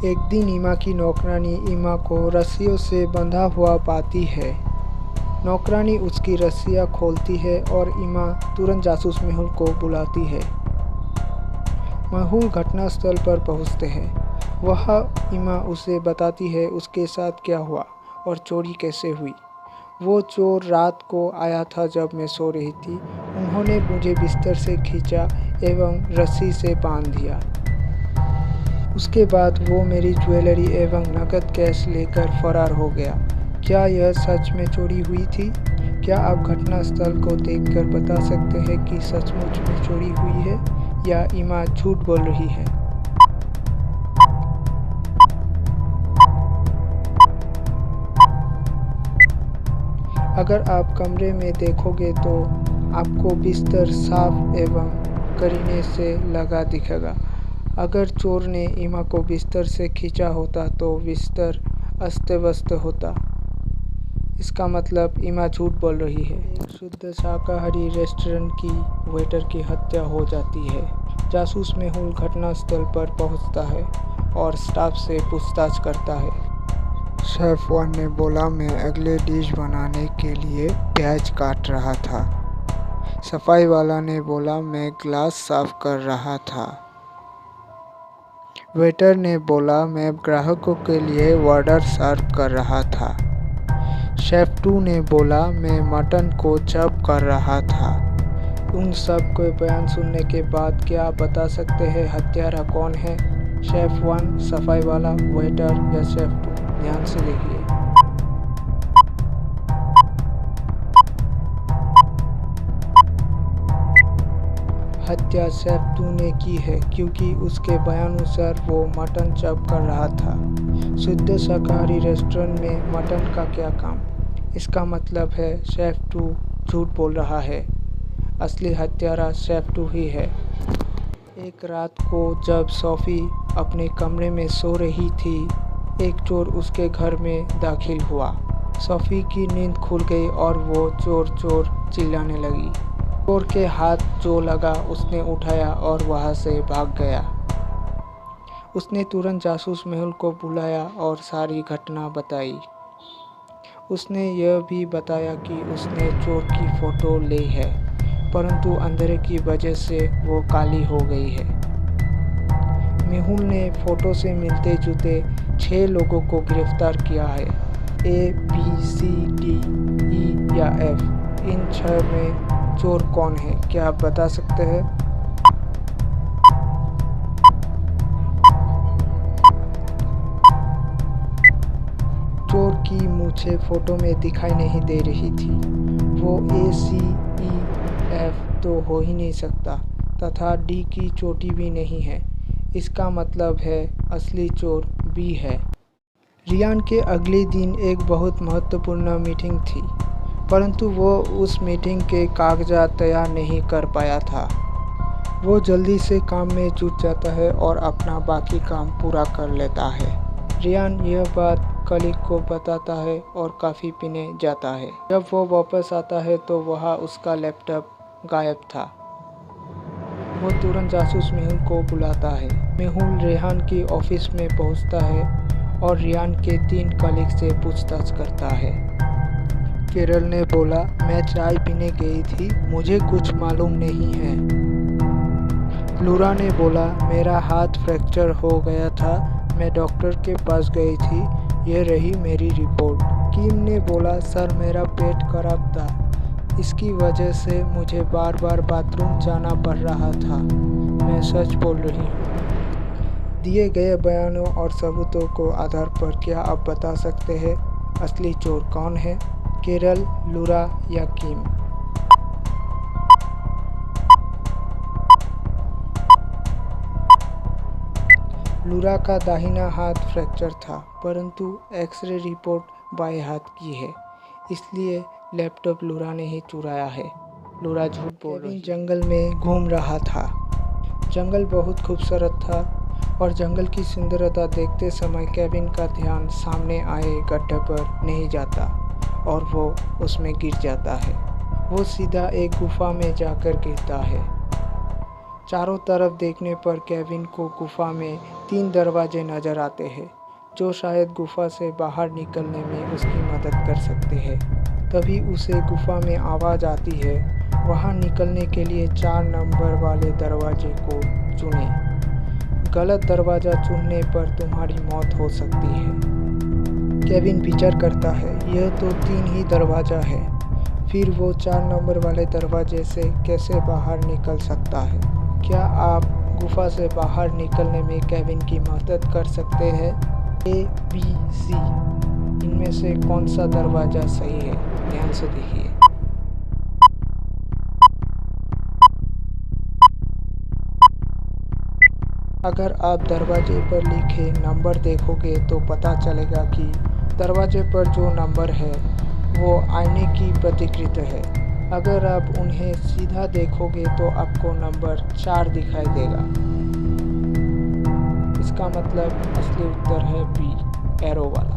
एक दिन ईमा की नौकरानी ईमा को रस्सियों से बंधा हुआ पाती है। नौकरानी उसकी रस्सियाँ खोलती है और ईमा तुरंत जासूस मेहुल को बुलाती है। मेहुल घटनास्थल पर पहुंचते हैं। वह ईमा उसे बताती है उसके साथ क्या हुआ और चोरी कैसे हुई। वो चोर रात को आया था जब मैं सो रही थी। उन्होंने मुझे बिस्तर से खींचा एवं रस्सी से बांध दिया। उसके बाद वो मेरी ज्वेलरी एवं नकद कैश लेकर फरार हो गया। क्या यह सच में चोरी हुई थी? क्या आप घटनास्थल को देखकर बता सकते हैं कि सचमुच में चोरी हुई है या ईमा झूठ बोल रही है? अगर आप कमरे में देखोगे तो आपको बिस्तर साफ एवं करीने से लगा दिखेगा। अगर चोर ने ईमा को बिस्तर से खींचा होता तो बिस्तर अस्त व्यस्त होता। इसका मतलब ईमा झूठ बोल रही है। एक शुद्ध शाकाहारी रेस्टोरेंट की वेटर की हत्या हो जाती है। जासूस मेहुल घटनास्थल पर पहुंचता है और स्टाफ से पूछताछ करता है। शेफ वन ने बोला मैं अगले डिश बनाने के लिए प्याज काट रहा था। सफाई वाला ने बोला मैं ग्लास साफ कर रहा था। वेटर ने बोला मैं ग्राहकों के लिए ऑर्डर सर्व कर रहा था। शेफ टू ने बोला मैं मटन को चॉप कर रहा था। उन सब के बयान सुनने के बाद क्या आप बता सकते हैं हत्यारा कौन है? शेफ वन, सफाई वाला, वेटर या शेफ टू? ध्यान से देखिए। हत्या शेफ टू ने की है क्योंकि उसके बयानुसार वो मटन चॉप कर रहा था। शुद्ध शाकाहारी रेस्टोरेंट में मटन का क्या काम? इसका मतलब है शेफ टू झूठ बोल रहा है। असली हत्यारा शेफ टू ही है। एक रात को जब सोफी अपने कमरे में सो रही थी, एक चोर उसके घर में दाखिल हुआ। सोफी की नींद खुल गई और वो चोर चोर चिल्लाने लगी। चोर के हाथ जो लगा उसने उठाया और वहां से भाग गया। उसने तुरंत जासूस मेहुल को बुलाया और सारी घटना बताई। उसने यह भी बताया कि उसने चोर की फ़ोटो ली है, परंतु अंधेरे की वजह से वो काली हो गई है। मेहुल ने फ़ोटो से मिलते जुलते 6 लोगों को गिरफ्तार किया है। A, B, C, D, E या F, इन 6 में चोर कौन है? क्या आप बता सकते हैं? चोर की मूछें फोटो में दिखाई नहीं दे रही थी। वो A, C, E, F तो हो ही नहीं सकता तथा D की चोटी भी नहीं है। इसका मतलब है असली चोर B है। रियान के अगले दिन एक बहुत महत्वपूर्ण मीटिंग थी, परंतु वो उस मीटिंग के कागजात तैयार नहीं कर पाया था। वो जल्दी से काम में जुट जाता है और अपना बाकी काम पूरा कर लेता है। रियान यह बात कलीग को बताता है और काफ़ी पीने जाता है। जब वो वापस आता है तो वहाँ उसका लैपटॉप गायब था। वो तुरंत जासूस मेहुल को बुलाता है। मेहुल रेहान की ऑफिस में पहुँचता है और रियान के 3 कलीग से पूछताछ करता है। केरल ने बोला मैं चाय पीने गई थी, मुझे कुछ मालूम नहीं है। लूरा ने बोला मेरा हाथ फ्रैक्चर हो गया था, मैं डॉक्टर के पास गई थी, यह रही मेरी रिपोर्ट। किम ने बोला सर मेरा पेट खराब था, इसकी वजह से मुझे बार बार बाथरूम जाना पड़ रहा था, मैं सच बोल रही हूँ। दिए गए बयानों और सबूतों को आधार पर क्या आप बता सकते हैं असली चोर कौन है? केरल, लूरा या किम? लूरा का दाहिना हाथ फ्रैक्चर था, परंतु एक्सरे रिपोर्ट बाएं हाथ की है, इसलिए लैपटॉप लूरा ने ही चुराया है। लूरा झूठ बोल रही है। जंगल में घूम रहा था। जंगल बहुत खूबसूरत था और जंगल की सुंदरता देखते समय केविन का ध्यान सामने आए गड्ढे पर नहीं जाता और वो उसमें गिर जाता है। वो सीधा एक गुफा में जाकर गिरता है। चारों तरफ देखने पर केविन को गुफा में 3 दरवाजे नजर आते हैं, जो शायद गुफा से बाहर निकलने में उसकी मदद कर सकते हैं। तभी उसे गुफा में आवाज़ आती है, वहाँ निकलने के लिए 4 नंबर वाले दरवाजे को चुनें। गलत दरवाज़ा चुनने पर तुम्हारी मौत हो सकती है। केविन विचार करता है, यह तो 3 ही दरवाज़ा है, फिर वो 4 नंबर वाले दरवाजे से कैसे बाहर निकल सकता है। क्या आप गुफा से बाहर निकलने में केविन की मदद कर सकते हैं? A, B, C इनमें से कौन सा दरवाज़ा सही है? ध्यान से देखिए। अगर आप दरवाजे पर लिखे नंबर देखोगे तो पता चलेगा कि दरवाजे पर जो नंबर है वो आईने की प्रतिकृति है। अगर आप उन्हें सीधा देखोगे तो आपको नंबर 4 दिखाई देगा। इसका मतलब असली उत्तर है बी, एरो वाला।